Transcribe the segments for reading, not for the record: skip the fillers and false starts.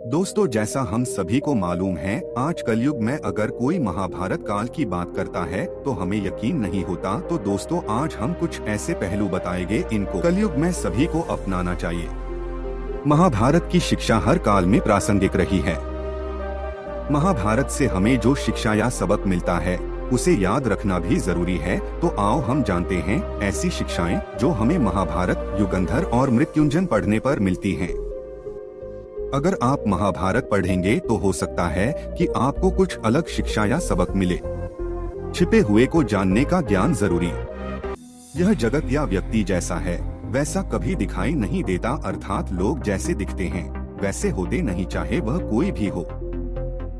दोस्तों, जैसा हम सभी को मालूम है, आज कलयुग में अगर कोई महाभारत काल की बात करता है तो हमें यकीन नहीं होता। तो दोस्तों, आज हम कुछ ऐसे पहलू बताएंगे इनको कलयुग में सभी को अपनाना चाहिए। महाभारत की शिक्षा हर काल में प्रासंगिक रही है। महाभारत से हमें जो शिक्षा या सबक मिलता है उसे याद रखना भी जरूरी है। तो आओ हम जानते हैं ऐसी शिक्षाएं जो हमें महाभारत, युगंधर और मृत्युंजय पढ़ने पर मिलती हैं। अगर आप महाभारत पढ़ेंगे तो हो सकता है कि आपको कुछ अलग शिक्षा या सबक मिले। छिपे हुए को जानने का ज्ञान जरूरी। यह जगत या व्यक्ति जैसा है वैसा कभी दिखाई नहीं देता, अर्थात लोग जैसे दिखते हैं वैसे होते नहीं, चाहे वह कोई भी हो।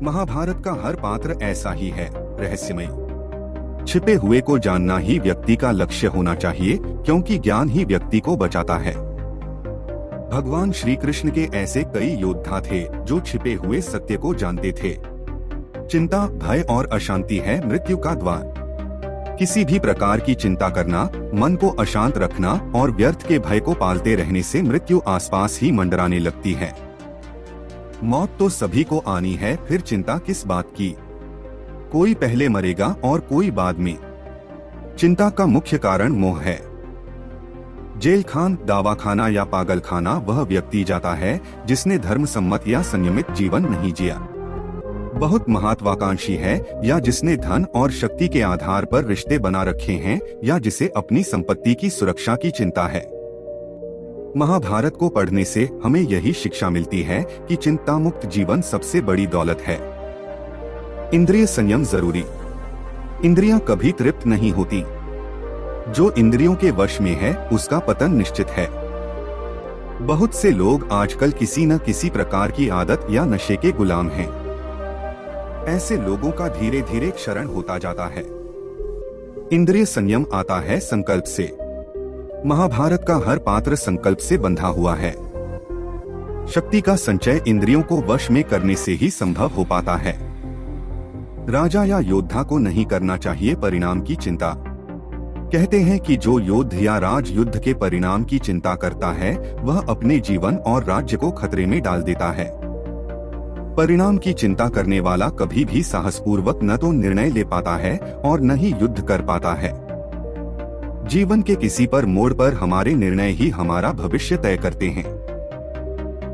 महाभारत का हर पात्र ऐसा ही है, रहस्यमय। छिपे हुए को जानना ही व्यक्ति का लक्ष्य होना चाहिए, क्योंकि ज्ञान ही व्यक्ति को बचाता है। भगवान श्री कृष्ण के ऐसे कई योद्धा थे जो छिपे हुए सत्य को जानते थे। चिंता, भय और अशांति है मृत्यु का द्वार। किसी भी प्रकार की चिंता करना, मन को अशांत रखना और व्यर्थ के भय को पालते रहने से मृत्यु आसपास ही मंडराने लगती है। मौत तो सभी को आनी है, फिर चिंता किस बात की। कोई पहले मरेगा और कोई बाद में। चिंता का मुख्य कारण मोह है। जेल खान, दवाखाना या पागल खाना वह व्यक्ति जाता है जिसने धर्म सम्मत या संयमित जीवन नहीं जिया। बहुत महत्वाकांक्षी है या जिसने धन और शक्ति के आधार पर रिश्ते बना रखे हैं, या जिसे अपनी संपत्ति की सुरक्षा की चिंता है। महाभारत को पढ़ने से हमें यही शिक्षा मिलती है कि चिंता मुक्त जीवन सबसे बड़ी दौलत है। इंद्रिय संयम जरूरी। इंद्रियां कभी तृप्त नहीं होती। जो इंद्रियों के वश में है उसका पतन निश्चित है। बहुत से लोग आजकल किसी न किसी प्रकार की आदत या नशे के गुलाम हैं। ऐसे लोगों का धीरे धीरे क्षरण होता जाता है। इंद्रिय संयम आता है संकल्प से। महाभारत का हर पात्र संकल्प से बंधा हुआ है। शक्ति का संचय इंद्रियों को वश में करने से ही संभव हो पाता है। राजा या योद्धा को नहीं करना चाहिए परिणाम की चिंता। कहते हैं कि जो योद्ध या राज युद्ध के परिणाम की चिंता करता है वह अपने जीवन और राज्य को खतरे में डाल देता है। परिणाम की चिंता करने वाला कभी भी साहसपूर्वक न तो निर्णय ले पाता है और न ही युद्ध कर पाता है। जीवन के किसी पर मोड़ पर हमारे निर्णय ही हमारा भविष्य तय करते हैं।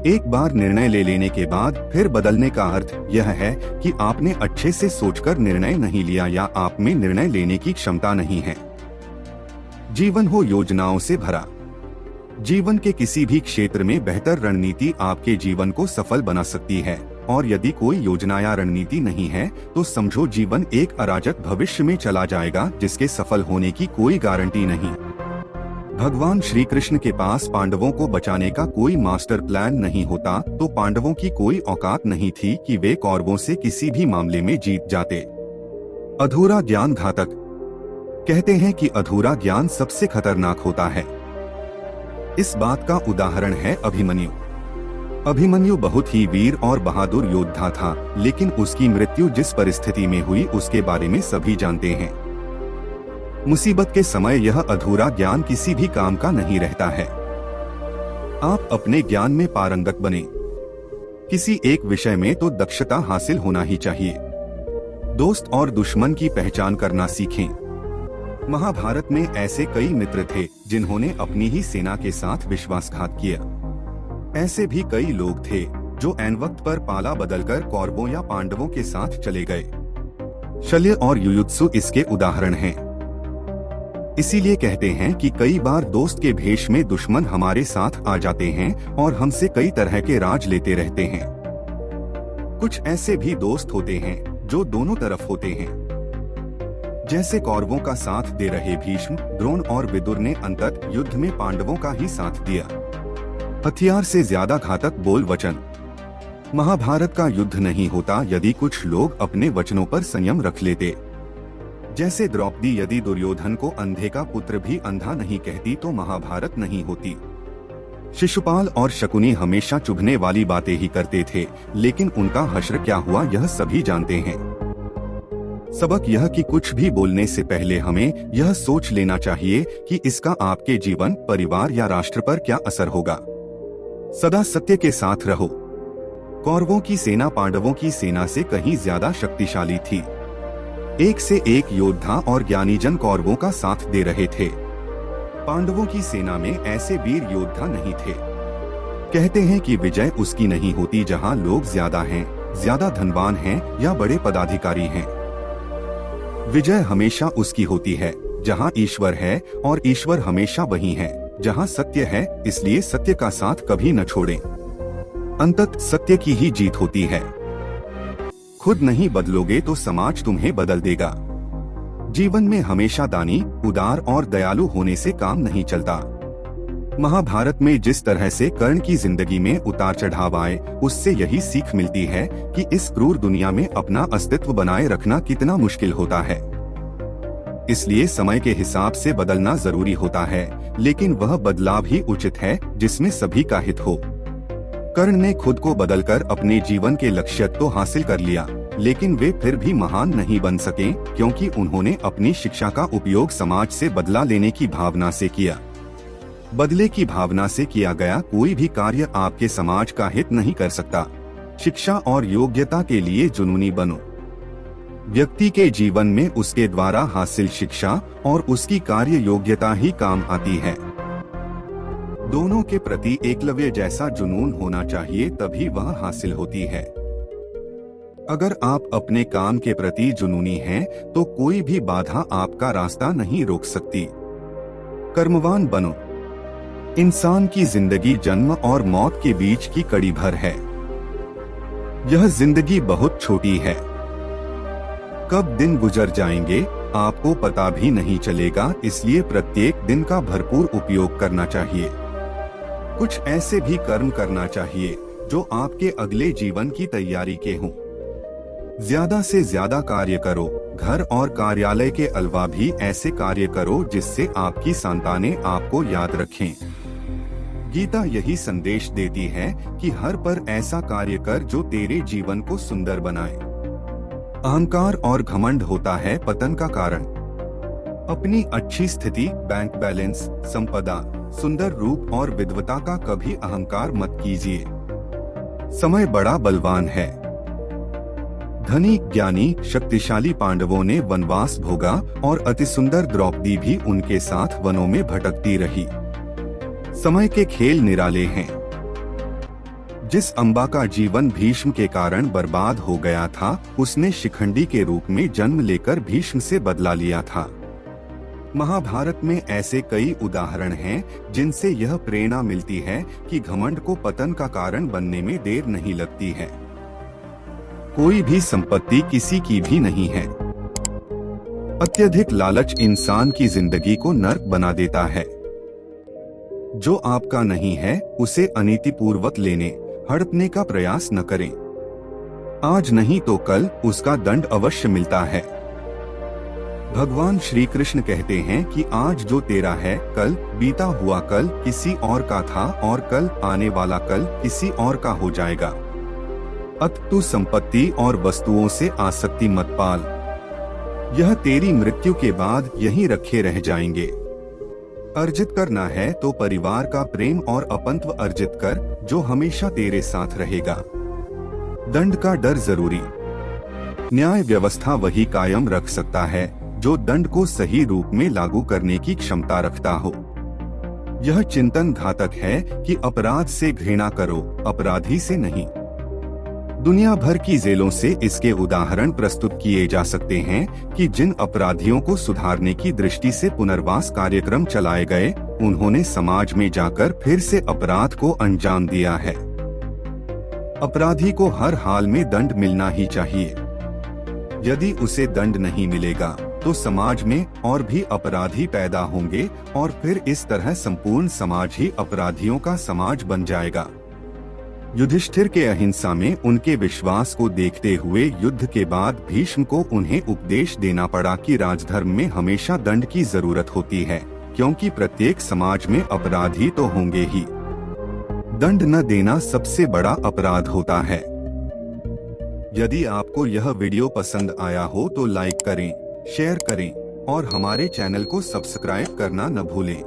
एक बार निर्णय ले लेने के बाद फिर बदलने का अर्थ यह है कि आपने अच्छे से सोचकर निर्णय नहीं लिया या आप में निर्णय लेने की क्षमता नहीं है। जीवन हो योजनाओं से भरा। जीवन के किसी भी क्षेत्र में बेहतर रणनीति आपके जीवन को सफल बना सकती है, और यदि कोई योजना या रणनीति नहीं है तो समझो जीवन एक अराजक भविष्य में चला जाएगा जिसके सफल होने की कोई गारंटी नहीं। भगवान श्री कृष्ण के पास पांडवों को बचाने का कोई मास्टर प्लान नहीं होता तो पांडवों की कोई औकात नहीं थी कि वे कौरवों से किसी भी मामले में जीत जाते। अधूरा ज्ञान घातक। कहते हैं कि अधूरा ज्ञान सबसे खतरनाक होता है। इस बात का उदाहरण है अभिमन्यु। अभिमन्यु बहुत ही वीर और बहादुर योद्धा था, लेकिन उसकी मृत्यु जिस परिस्थिति में हुई उसके बारे में सभी जानते हैं। मुसीबत के समय यह अधूरा ज्ञान किसी भी काम का नहीं रहता है। आप अपने ज्ञान में पारंगत बने। किसी एक विषय में तो दक्षता हासिल होना ही चाहिए। दोस्त और दुश्मन की पहचान करना सीखें। महाभारत में ऐसे कई मित्र थे जिन्होंने अपनी ही सेना के साथ विश्वासघात किया। ऐसे भी कई लोग थे जो ऐन वक्त पर पाला बदलकर कौरवों या पांडवों के साथ चले गए। शल्य और युयुत्सु इसके उदाहरण हैं। इसीलिए कहते हैं कि कई बार दोस्त के भेष में दुश्मन हमारे साथ आ जाते हैं और हमसे कई तरह के राज लेते रहते हैं। कुछ ऐसे भी दोस्त होते हैं जो दोनों तरफ होते हैं। जैसे कौरवों का साथ दे रहे भीष्म, द्रोण और विदुर ने अंततः युद्ध में पांडवों का ही साथ दिया। हथियार से ज्यादा घातक बोल वचन। महाभारत का युद्ध नहीं होता यदि कुछ लोग अपने वचनों पर संयम रख लेते। जैसे द्रौपदी यदि दुर्योधन को अंधे का पुत्र भी अंधा नहीं कहती तो महाभारत नहीं होती। शिशुपाल और शकुनी हमेशा चुभने वाली बातें ही करते थे, लेकिन उनका हश्र क्या हुआ यह सभी जानते हैं। सबक यह कि कुछ भी बोलने से पहले हमें यह सोच लेना चाहिए कि इसका आपके जीवन, परिवार या राष्ट्र पर क्या असर होगा। सदा सत्य के साथ रहो। कौरवों की सेना पांडवों की सेना से कहीं ज्यादा शक्तिशाली थी। एक से एक योद्धा और ज्ञानीजन कौरवों का साथ दे रहे थे। पांडवों की सेना में ऐसे वीर योद्धा नहीं थे। कहते हैं कि विजय उसकी नहीं होती जहां लोग ज्यादा हैं, ज्यादा धनवान हैं या बड़े पदाधिकारी हैं। विजय हमेशा उसकी होती है जहां ईश्वर है, और ईश्वर हमेशा वही है जहां सत्य है। इसलिए सत्य का साथ कभी न छोड़ें। अंततः सत्य की ही जीत होती है। खुद नहीं बदलोगे तो समाज तुम्हें बदल देगा। जीवन में हमेशा दानी, उदार और दयालु होने से काम नहीं चलता। महाभारत में जिस तरह से कर्ण की जिंदगी में उतार चढ़ाव आए, उससे यही सीख मिलती है कि इस क्रूर दुनिया में अपना अस्तित्व बनाए रखना कितना मुश्किल होता है। इसलिए समय के हिसाब से बदलना जरूरी होता है, लेकिन वह बदलाव ही उचित है जिसमें सभी का हित हो। कर्ण ने खुद को बदलकर अपने जीवन के लक्ष्य तो हासिल कर लिया, लेकिन वे फिर भी महान नहीं बन सके, क्योंकि उन्होंने अपनी शिक्षा का उपयोग समाज से बदला लेने की भावना से किया। बदले की भावना से किया गया कोई भी कार्य आपके समाज का हित नहीं कर सकता। शिक्षा और योग्यता के लिए जुनूनी बनो। व्यक्ति के जीवन में उसके द्वारा हासिल शिक्षा और उसकी कार्य योग्यता ही काम आती है। दोनों के प्रति एकलव्य जैसा जुनून होना चाहिए, तभी वह हासिल होती है। अगर आप अपने काम के प्रति जुनूनी हैं, तो कोई भी बाधा आपका रास्ता नहीं रोक सकती। कर्मवान बनो। इंसान की जिंदगी जन्म और मौत के बीच की कड़ी भर है। यह जिंदगी बहुत छोटी है। कब दिन गुजर जाएंगे आपको पता भी नहीं चलेगा, इसलिए प्रत्येक दिन का भरपूर उपयोग करना चाहिए। कुछ ऐसे भी कर्म करना चाहिए जो आपके अगले जीवन की तैयारी के हों। ज्यादा से ज्यादा कार्य करो। घर और कार्यालय के अलावा भी ऐसे कार्य करो जिससे आपकी संतानें आपको याद रखें। गीता यही संदेश देती है कि हर पर ऐसा कार्य कर जो तेरे जीवन को सुंदर बनाए। अहंकार और घमंड होता है पतन का कारण। अपनी अच्छी स्थिति, बैंक बैलेंस, संपदा, सुंदर रूप और विद्वता का कभी अहंकार मत कीजिए। समय बड़ा बलवान है। धनी, ज्ञानी, शक्तिशाली पांडवों ने वनवास भोगा और अतिसुंदर द्रौपदी भी उनके साथ वनों में भटकती रही। समय के खेल निराले हैं। जिस अम्बा का जीवन भीष्म के कारण बर्बाद हो गया था, उसने शिखंडी के रूप में जन्म लेकर भीष्म से बदला लिया था। महाभारत में ऐसे कई उदाहरण हैं जिनसे यह प्रेरणा मिलती है कि घमंड को पतन का कारण बनने में देर नहीं लगती है। कोई भी संपत्ति किसी की भी नहीं है। अत्यधिक लालच इंसान की जिंदगी को नर्क बना देता है। जो आपका नहीं है उसे अनीतिपूर्वक लेने, हड़पने का प्रयास न करें। आज नहीं तो कल उसका दंड अवश्य मिलता है। भगवान श्री कृष्ण कहते हैं कि आज जो तेरा है, कल बीता हुआ कल किसी और का था और कल आने वाला कल किसी और का हो जाएगा। अतः संपत्ति और वस्तुओं से आसक्ति मत पाल। यह तेरी मृत्यु के बाद यहीं रखे रह जाएंगे। अर्जित करना है तो परिवार का प्रेम और अपनत्व अर्जित कर, जो हमेशा तेरे साथ रहेगा। दंड का डर जरूरी। न्याय व्यवस्था वही कायम रख सकता है जो दंड को सही रूप में लागू करने की क्षमता रखता हो। यह चिंतन घातक है कि अपराध से घृणा करो, अपराधी से नहीं। दुनिया भर की जेलों से इसके उदाहरण प्रस्तुत किए जा सकते हैं कि जिन अपराधियों को सुधारने की दृष्टि से पुनर्वास कार्यक्रम चलाए गए, उन्होंने समाज में जाकर फिर से अपराध को अंजाम दिया है। अपराधी को हर हाल में दंड मिलना ही चाहिए। यदि उसे दंड नहीं मिलेगा तो समाज में और भी अपराधी पैदा होंगे और फिर इस तरह संपूर्ण समाज ही अपराधियों का समाज बन जाएगा। युधिष्ठिर के अहिंसा में उनके विश्वास को देखते हुए युद्ध के बाद भीष्म को उन्हें उपदेश देना पड़ा कि राजधर्म में हमेशा दंड की जरूरत होती है, क्योंकि प्रत्येक समाज में अपराधी तो होंगे ही। दंड न देना सबसे बड़ा अपराध होता है। यदि आपको यह वीडियो पसंद आया हो तो लाइक करें, शेयर करें और हमारे चैनल को सब्सक्राइब करना न भूलें।